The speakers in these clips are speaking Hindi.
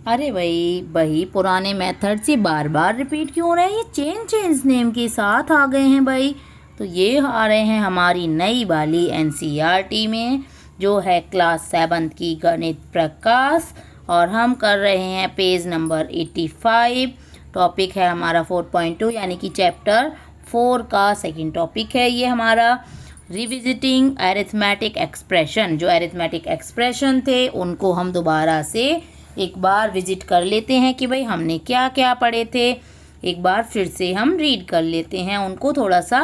अरे भाई वही पुराने मेथड से बार बार रिपीट क्यों हो रहे हैं? ये चेंज नेम के साथ आ गए हैं भाई। तो ये आ रहे हैं हमारी नई वाली एनसीईआरटी में, जो है क्लास 7 की गणित प्रकाश। और हम कर रहे हैं पेज नंबर 85। टॉपिक है हमारा 4.2 यानी कि चैप्टर 4 का सेकंड टॉपिक है ये हमारा, रिविजिटिंग अरिथमेटिक एक्सप्रेशन। जो अरिथमेटिक एक्सप्रेशन थे उनको हम दोबारा से एक बार विजिट कर लेते हैं कि भाई हमने क्या क्या पढ़े थे। एक बार फिर से हम रीड कर लेते हैं, उनको थोड़ा सा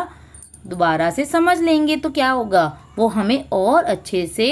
दोबारा से समझ लेंगे तो क्या होगा, वो हमें और अच्छे से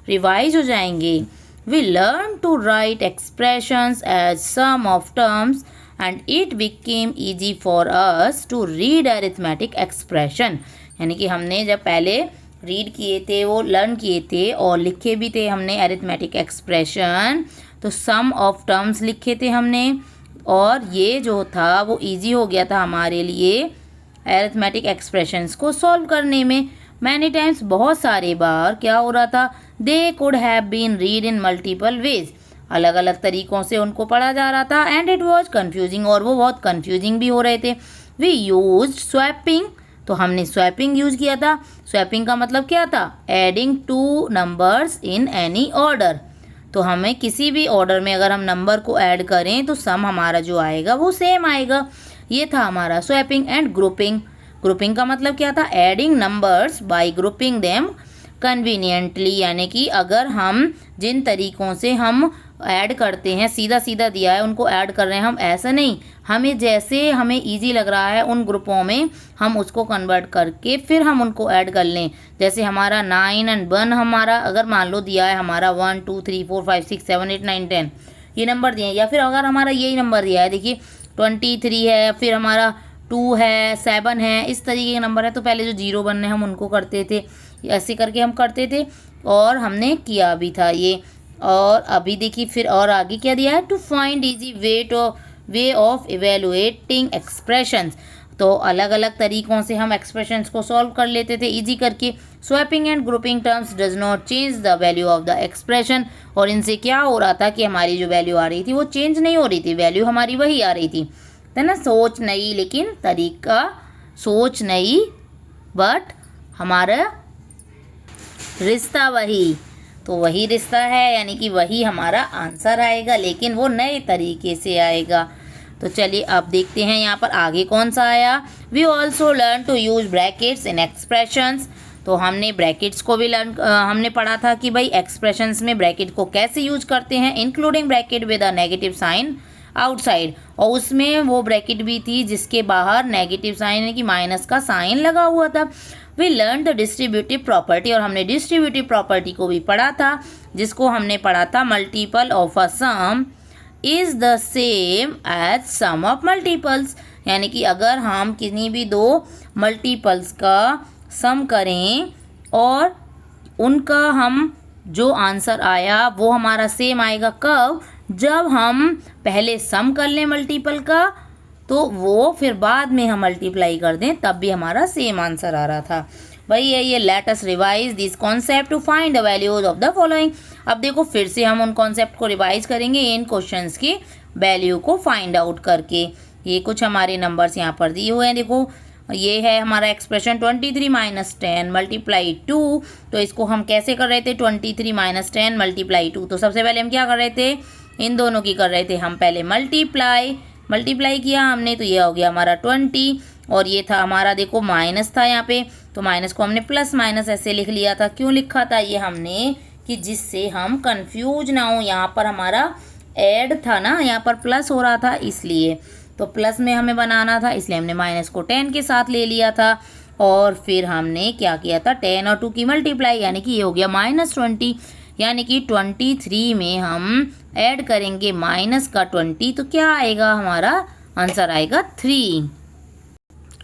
रिवाइज हो जाएंगे। We learn to write expressions as sum of terms and it became easy for us to read arithmetic expression. यानी कि हमने जब पहले रीड किए थे, वो लर्न किए थे और लिखे भी थे हमने अरिथमेटिक एक्सप्रेशन, तो सम ऑफ टर्म्स लिखे थे हमने, और ये जो था वो इजी हो गया था हमारे लिए अरिथमेटिक एक्सप्रेशंस को सॉल्व करने में। मैनी टाइम्स, बहुत सारे बार क्या हो रहा था, they could have been read in multiple ways, अलग अलग तरीक़ों से उनको पढ़ा जा रहा था। एंड इट वॉज कन्फ्यूजिंग, और वो बहुत कन्फ्यूजिंग भी हो रहे थे। वी यूज स्वैपिंग, तो हमने स्वैपिंग यूज़ किया था। स्वैपिंग का मतलब क्या था, adding two numbers in any order. तो हमें किसी भी ऑर्डर में अगर हम नंबर को ऐड करें तो सम हमारा जो आएगा वो सेम आएगा। ये था हमारा स्वैपिंग। एंड ग्रुपिंग, ग्रुपिंग का मतलब क्या था, adding numbers by grouping them conveniently. यानी कि अगर हम जिन तरीक़ों से हम ऐड करते हैं, सीधा सीधा दिया है उनको ऐड कर रहे हैं हम, ऐसा नहीं, हमें जैसे हमें इजी लग रहा है उन ग्रुपों में हम उसको कन्वर्ट करके फिर हम उनको ऐड कर लें। जैसे हमारा 9 एंड 1 हमारा अगर मान लो दिया है हमारा 1 2 3 4 5 6 7 8 9 10 ये नंबर दिए हैं, या फिर अगर हमारा यही नंबर दिया है, देखिए 23 है, फिर हमारा 2 है, 7 है, इस तरीके के नंबर है, तो पहले जो 0 1 है हम उनको करते थे, ऐसे करके हम करते थे और हमने किया भी था ये। और अभी देखिए फिर और आगे क्या दिया है, to find easy way of evaluating expressions. तो अलग अलग तरीक़ों से हम एक्सप्रेशंस को सॉल्व कर लेते थे इजी करके। Swapping and grouping terms does not change the value of the expression, और इनसे क्या हो रहा था कि हमारी जो वैल्यू आ रही थी वो चेंज नहीं हो रही थी, वैल्यू हमारी वही आ रही थी, है ना। सोच नई लेकिन तरीका, सोच नई बट हमारा रिश्ता वही। तो वही रिश्ता है, यानी कि वही हमारा आंसर आएगा, लेकिन वो नए तरीके से आएगा। तो चलिए अब देखते हैं यहाँ पर आगे कौन सा आया। We also learn to use brackets in expressions. तो हमने ब्रैकेट्स को भी हमने पढ़ा था कि भाई एक्सप्रेशंस में ब्रैकेट को कैसे यूज करते हैं, including bracket with a negative sign outside. और उसमें वो ब्रैकेट भी थी जिसके बाहर नेगेटिव साइन यानी कि माइनस का साइन लगा हुआ था। We learn the distributive property, और हमने डिस्ट्रीब्यूटिव प्रॉपर्टी को भी पढ़ा था, जिसको हमने पढ़ा था multiple of a sum is the same as sum of multiples. यानी कि अगर हम किन्हीं भी दो मल्टीपल्स का सम करें और उनका हम जो आंसर आया वो हमारा सेम आएगा, कब, जब हम पहले सम कर लें मल्टीपल का, तो वो फिर बाद में हम मल्टीप्लाई कर दें तब भी हमारा सेम आंसर आ रहा था। वही है ये, let us revise this concept to find the values of the following. अब देखो फिर से हम उन कॉन्सेप्ट को रिवाइज करेंगे इन क्वेश्चंस की वैल्यू को फाइंड आउट करके। ये कुछ हमारे नंबर्स यहाँ पर दिए हुए हैं, देखो ये है हमारा एक्सप्रेशन 23 - 10 मल्टीप्लाई 2। तो इसको हम कैसे कर रहे थे, 23 - 10 मल्टीप्लाई 2। तो सबसे पहले हम क्या कर रहे थे, इन दोनों की कर रहे थे हम पहले मल्टीप्लाई किया हमने, तो ये हो गया हमारा 20, और ये था हमारा देखो माइनस था यहाँ पे, तो माइनस को हमने प्लस माइनस ऐसे लिख लिया था। क्यों लिखा था ये हमने, कि जिससे हम कंफ्यूज ना हो। यहाँ पर हमारा ऐड था ना, यहाँ पर प्लस हो रहा था इसलिए, तो प्लस में हमें बनाना था, इसलिए हमने माइनस को 10 के साथ ले लिया था। और फिर हमने क्या किया था, 10 और 2 की मल्टीप्लाई, यानी कि ये हो गया -20। यानी कि 23 में हम ऐड करेंगे माइनस का 20, तो क्या आएगा, हमारा आंसर आएगा 3।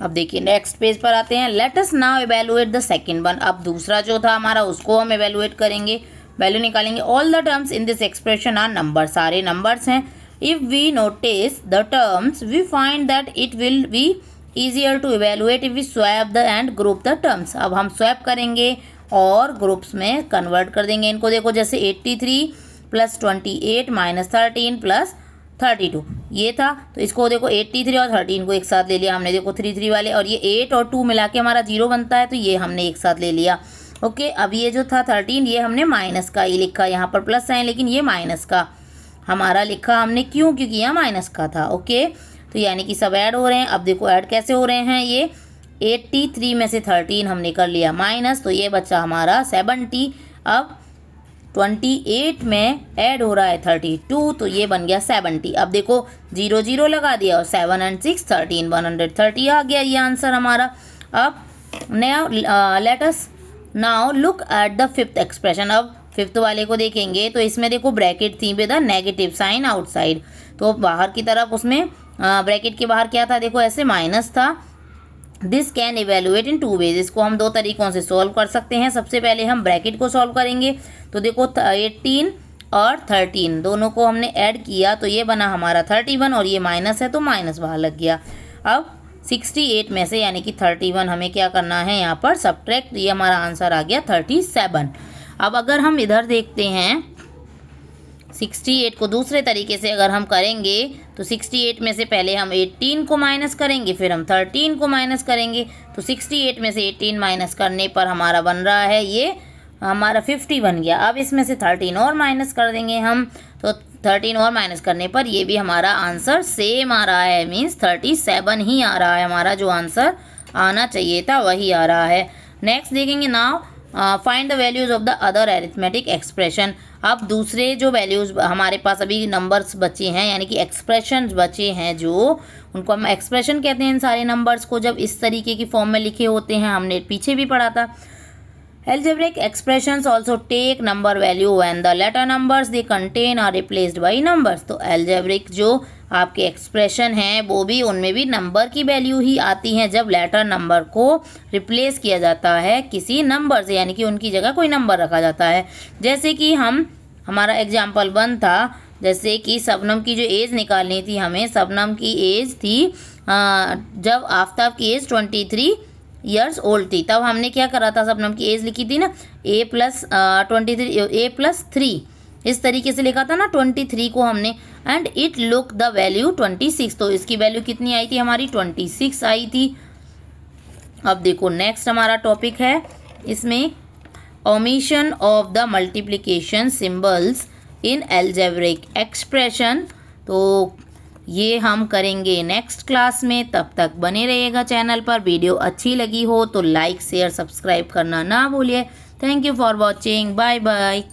अब देखिए नेक्स्ट पेज पर आते हैं। Late us now evaluate the second one. अब दूसरा जो था हमारा उसको हम इवेलुएट करेंगे, वैल्यू निकालेंगे। All the terms in this expression are number, सारे नंबर्स हैं। If we notice the terms we find that it will be easier to evaluate if we swap the and group the terms. अब हम स्वैप करेंगे और ग्रुप्स में कन्वर्ट कर देंगे इनको। देखो जैसे 83 प्लस 28 माइनस 13 प्लस 32 ये था। तो इसको देखो 83 और 13 को एक साथ ले लिया हमने, देखो 3 वाले, और ये 8 और 2 मिला के हमारा 0 बनता है, तो ये हमने एक साथ ले लिया। ओके, अब ये जो था 13 ये हमने माइनस का ही लिखा, यहाँ पर प्लस है लेकिन ये माइनस का हमारा लिखा हमने, क्यों? क्योंकि यहाँ माइनस का था। ओके, तो यानी कि सब ऐड हो रहे हैं। अब देखो ऐड कैसे हो रहे हैं, ये 83 में से 13 हमने कर लिया माइनस, तो ये बच्चा हमारा 70। अब 28 में ऐड हो रहा है 32, तो ये बन गया 70। अब देखो 0 0 लगा दिया और 7 and 6 13, 130 आ गया ये आंसर हमारा। अब let us now look at the fifth expression. अब फिफ्थ वाले को देखेंगे तो इसमें देखो ब्रैकेट थी with the negative sign outside, तो बाहर की तरफ उसमें ब्रैकेट के बाहर क्या था, देखो ऐसे माइनस था। This can evaluate in 2 ways, इसको हम 2 तरीक़ों से सॉल्व कर सकते हैं। सबसे पहले हम ब्रैकेट को सॉल्व करेंगे, तो देखो 18 और 13 दोनों को हमने ऐड किया तो ये बना हमारा 31, और ये माइनस है तो माइनस बाहर लग गया। अब 68 में से यानी कि 31 हमें क्या करना है यहाँ पर सब्ट्रैक्ट, ये हमारा आंसर आ गया 37। अब अगर हम इधर देखते हैं 68 को दूसरे तरीके से अगर हम करेंगे तो 68 में से पहले हम 18 को माइनस करेंगे, फिर हम 13 को माइनस करेंगे, तो 68 में से 18 माइनस करने पर हमारा बन रहा है ये हमारा 50 बन गया। अब इसमें से 13 और माइनस कर देंगे हम, तो 13 और माइनस करने पर ये भी हमारा आंसर सेम आ रहा है, मीन्स 37 ही आ रहा है, हमारा जो आंसर आना चाहिए था वही आ रहा है। नेक्स्ट देखेंगे now find the values of the other arithmetic expression. अब दूसरे जो वैल्यूज़ हमारे पास अभी नंबर्स बचे हैं यानी कि एक्सप्रेशंस बचे हैं, जो उनको हम एक्सप्रेशन कहते हैं इन सारे नंबर्स को, जब इस तरीके की फॉर्म में लिखे होते हैं, हमने पीछे भी पढ़ा था। Algebraic expressions also take number value when the latter numbers they contain are replaced by numbers। तो algebraic जो आपके एक्सप्रेशन हैं वो भी उनमें भी नंबर की वैल्यू ही आती हैं जब लेटर नंबर को रिप्लेस किया जाता है किसी नंबर से, यानी कि उनकी जगह कोई नंबर रखा जाता है। जैसे कि हमारा एग्जाम्पल 1 था, जैसे कि शबनम की जो एज निकालनी थी हमें, शबनम की एज थी जब आफ्ताब की एज 23 ईयर्स ओल्ड थी, तब हमने क्या करा था, शबनम की एज लिखी थी ना A+3 इस तरीके से लिखा था ना 23 को हमने, and it look the value 26, तो इसकी वैल्यू कितनी आई थी हमारी 26 आई थी। अब देखो नेक्स्ट हमारा टॉपिक है इसमें omission of the multiplication symbols in algebraic expression, तो ये हम करेंगे नेक्स्ट क्लास में। तब तक बने रहिएगा चैनल पर। वीडियो अच्छी लगी हो तो लाइक शेयर सब्सक्राइब करना ना भूलिए। Thank you for watching, bye bye.